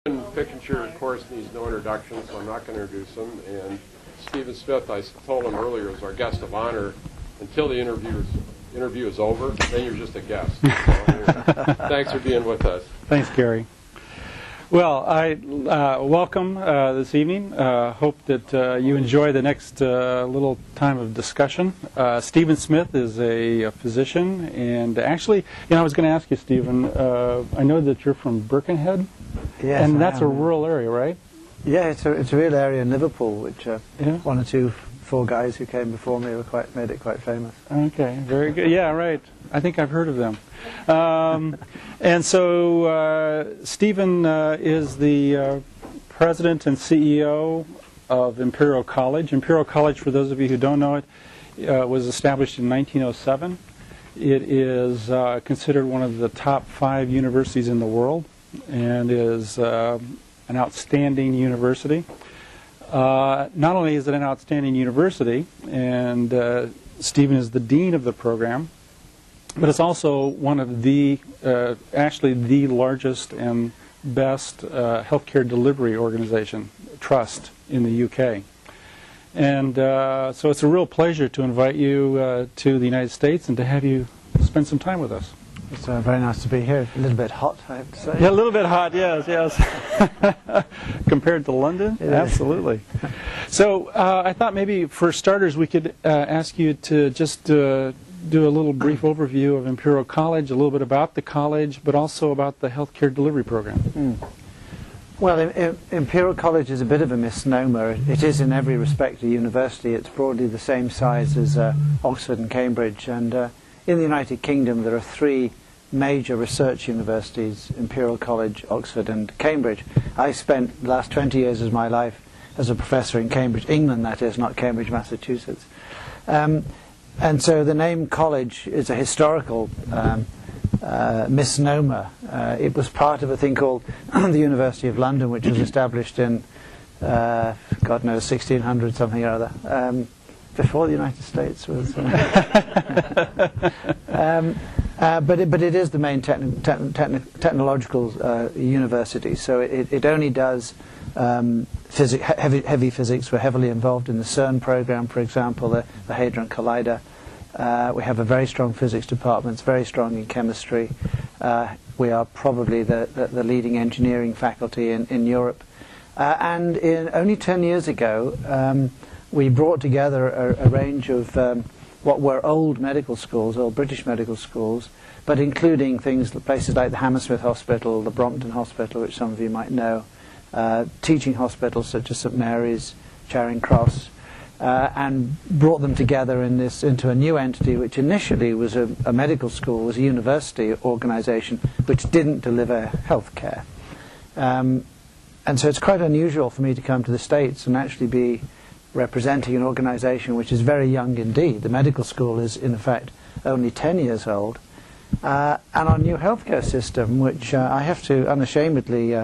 Fickenscher, of course, needs no introduction, so I'm not going to introduce him. And Stephen Smith, I told him earlier, is our guest of honor until the interview is over. Then you're just a guest. So, anyway, thanks for being with us. Thanks, Gary. Well, I welcome this evening. Hope that you enjoy the next little time of discussion. Stephen Smith is a physician, and actually, I was going to ask you, Stephen, I know that you're from Birkenhead, yes, and that's a rural area, right? Yeah, it's a real area in Liverpool, which one or four guys who came before me made it quite famous. Okay, very good. Yeah, right. I think I've heard of them. And so Stephen is the president and CEO of Imperial College. Imperial College, for those of you who don't know it, was established in 1907. It is considered one of the top 5 universities in the world and is an outstanding university. Not only is it an outstanding university, and Stephen is the dean of the program, but it's also one of the, actually the largest and best healthcare delivery organization, trust, in the UK. And so it's a real pleasure to invite you to the United States and to have you spend some time with us. It's very nice to be here. A little bit hot, I have to say. Yeah, a little bit hot, yes. Compared to London? Absolutely. So I thought maybe for starters we could ask you to just do a little brief overview of Imperial College, a little bit about the college, but also about the healthcare delivery program. Well, Imperial College is a bit of a misnomer. It is in every respect a university. It's broadly the same size as Oxford and Cambridge. And in the United Kingdom there are 3 major research universities, Imperial College, Oxford and Cambridge. I spent the last 20 years of my life as a professor in Cambridge, England that is, not Cambridge, Massachusetts. And so the name college is a historical misnomer. It was part of a thing called the University of London, which was established in, God knows, 1600 something or other, before the United States was. But it is the main technological university, so it only does heavy physics. We're heavily involved in the CERN program, for example, the Hadron Collider. We have a very strong physics department, it's very strong in chemistry. We are probably the leading engineering faculty in Europe. And only 10 years ago, we brought together a range of what were old medical schools, old British medical schools, but including places like the Hammersmith Hospital, the Brompton Hospital, which some of you might know, teaching hospitals such as St Mary's, Charing Cross, and brought them together into a new entity which initially was a medical school, was a university organisation which didn't deliver health care. And so it's quite unusual for me to come to the States and actually be representing an organisation which is very young indeed. The medical school is in effect only 10 years old. And our new healthcare system, which I have to unashamedly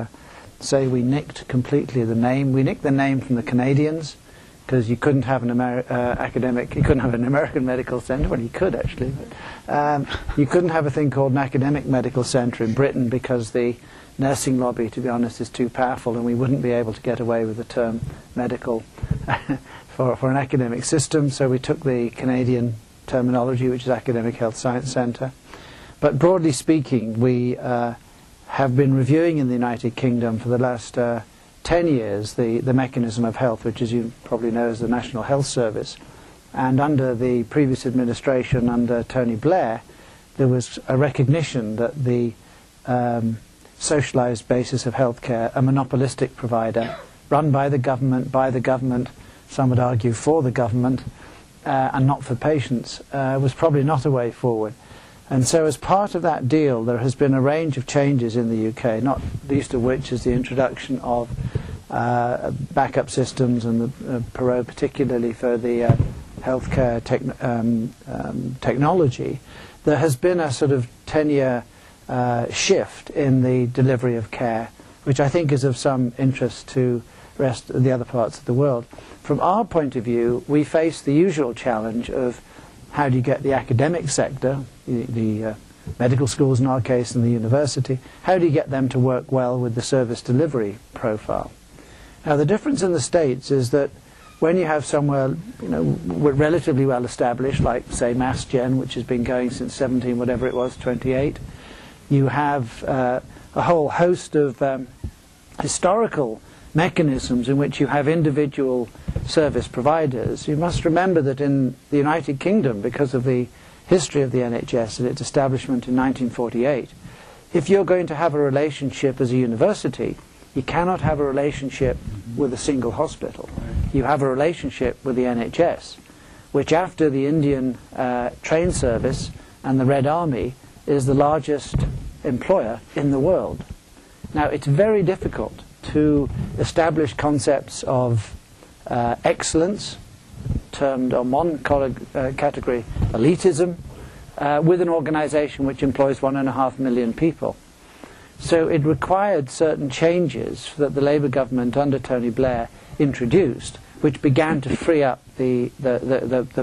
say we nicked completely the name. We nicked the name from the Canadians, because you couldn't have an you couldn't have an American medical centre. Well, you could actually, but you couldn't have a thing called an academic medical centre in Britain because the nursing lobby, to be honest, is too powerful, and we wouldn't be able to get away with the term medical for an academic system. So we took the Canadian terminology, which is Academic Health Science Centre. But broadly speaking, we have been reviewing in the United Kingdom for the last 10 years the mechanism of health, which, as you probably know, is the National Health Service. And under the previous administration, under Tony Blair, there was a recognition that the socialised basis of healthcare, a monopolistic provider, run by the government, some would argue for the government, and not for patients, was probably not a way forward. And so as part of that deal, there has been a range of changes in the UK, not least of which is the introduction of backup systems and the Perot, particularly for the healthcare technology. There has been a sort of 10-year shift in the delivery of care, which I think is of some interest to the other parts of the world. From our point of view, we face the usual challenge of how do you get the academic sector, the medical schools in our case and the university, how do you get them to work well with the service delivery profile? Now the difference in the States is that when you have somewhere, you know, relatively well established, like say Mass Gen, which has been going since 17, whatever it was, 28, you have a whole host of historical mechanisms in which you have individual service providers. You must remember that in the United Kingdom, because of the history of the NHS and its establishment in 1948, if you're going to have a relationship as a university, you cannot have a relationship with a single hospital. You have a relationship with the NHS, which after the Indian train service and the Red Army is the largest employer in the world. Now it's very difficult to establish concepts of excellence, termed on one category elitism, with an organization which employs 1.5 million people. So it required certain changes that the Labour government under Tony Blair introduced, which began to free up the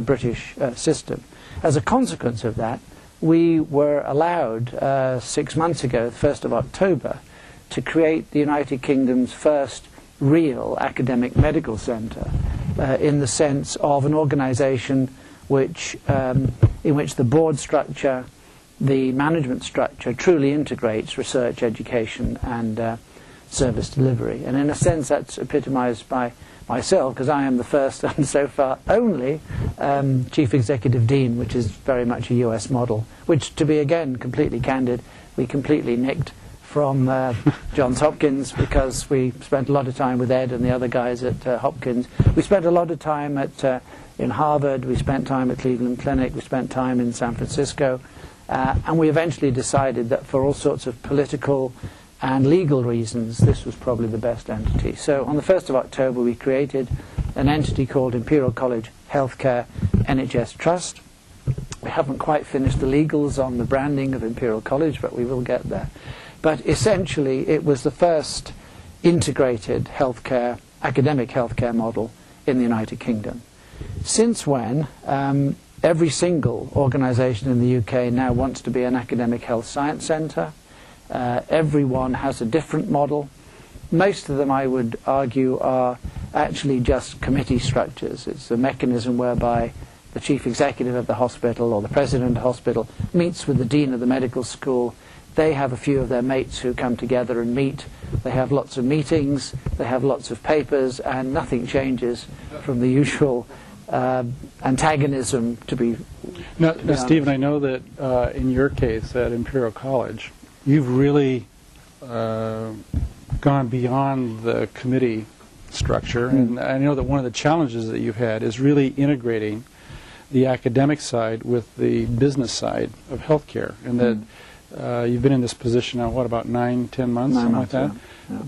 British system. As a consequence of that, we were allowed 6 months ago, the 1st of October, to create the United Kingdom's first real academic medical centre, in the sense of an organisation which, in which the board structure, the management structure truly integrates research, education and service delivery. And in a sense that's epitomised by myself, because I am the first and so far only Chief Executive Dean, which is very much a US model, which, to be again completely candid, we completely nicked from Johns Hopkins, because we spent a lot of time with Ed and the other guys at Hopkins. We spent a lot of time in Harvard, we spent time at Cleveland Clinic, we spent time in San Francisco, and we eventually decided that for all sorts of political and legal reasons, this was probably the best entity. So on the 1st of October, we created an entity called Imperial College Healthcare NHS Trust. We haven't quite finished the legals on the branding of Imperial College, but we will get there. But essentially, it was the first integrated healthcare, academic healthcare model in the United Kingdom. Since when, every single organisation in the UK now wants to be an academic health science centre. Everyone has a different model. Most of them, I would argue, are actually just committee structures. It's a mechanism whereby the chief executive of the hospital or the president of the hospital meets with the dean of the medical school. They have a few of their mates who come together and meet. They have lots of meetings, they have lots of papers, and nothing changes from the usual antagonism, to be Now, Stephen, I know that in your case at Imperial College, you've really gone beyond the committee structure, and I know that one of the challenges that you've had is really integrating the academic side with the business side of healthcare, and that you've been in this position now, what, about 9-10 months, something like that? Yeah.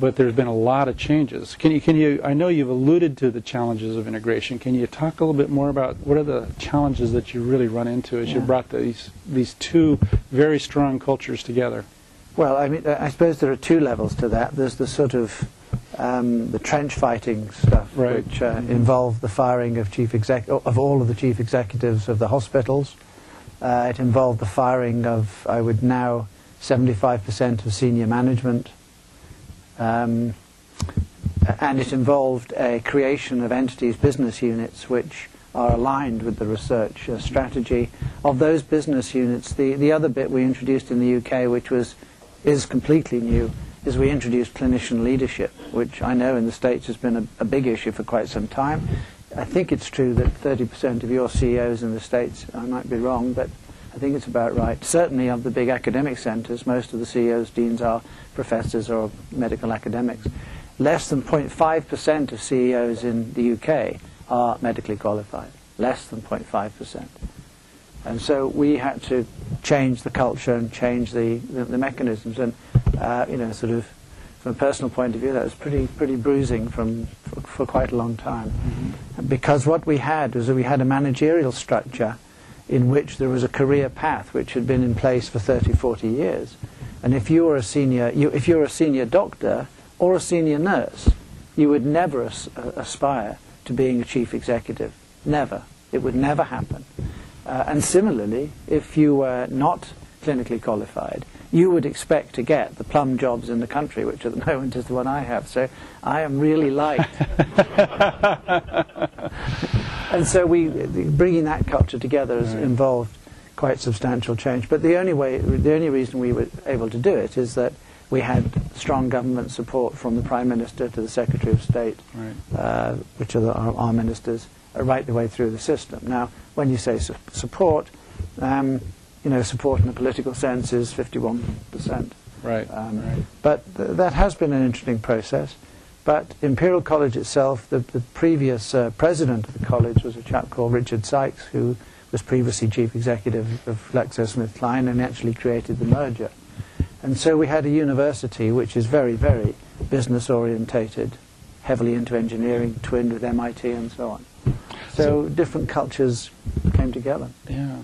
But there's been a lot of changes. Can you? I know you've alluded to the challenges of integration. Can you talk a little bit more about what are the challenges that you really run into as you brought these two very strong cultures together? Well, I mean, I suppose there are two levels to that. There's the sort of the trench fighting stuff, right, which involved the firing of all of the chief executives of the hospitals. It involved the firing of, I would now, 75% of senior management. And it involved a creation of entities, business units, which are aligned with the research strategy. Of those business units, the other bit we introduced in the UK, which is completely new, is we introduced clinician leadership, which I know in the States has been a big issue for quite some time. I think it's true that 30% of your CEOs in the States, I might be wrong, but I think it's about right. Certainly of the big academic centres, most of the CEOs, deans are professors or medical academics. Less than 0.5% of CEOs in the UK are medically qualified. Less than 0.5%. And so we had to change the culture and change the mechanisms. And, you know, sort of from a personal point of view, that was pretty bruising for quite a long time. Mm-hmm. Because what we had was that we had a managerial structure in which there was a career path which had been in place for 30, 40 years. And if you were a senior doctor or a senior nurse, you would never aspire to being a chief executive. Never. It would never happen. And similarly, if you were not clinically qualified, you would expect to get the plum jobs in the country, which at the moment is the one I have. So I am really liked. And so bringing that culture together has involved quite substantial change. But the only reason we were able to do it is that we had strong government support from the Prime Minister to the Secretary of State, which are our ministers, right the way through the system. Now, when you say support, support in a political sense is 51%. Right. But that has been an interesting process. But Imperial College itself, the previous president of the college was a chap called Richard Sykes, who was previously chief executive of GlaxoSmithKline and actually created the merger. And so we had a university which is very, very business orientated, heavily into engineering, twinned with MIT and so on. So different cultures came together. Yeah.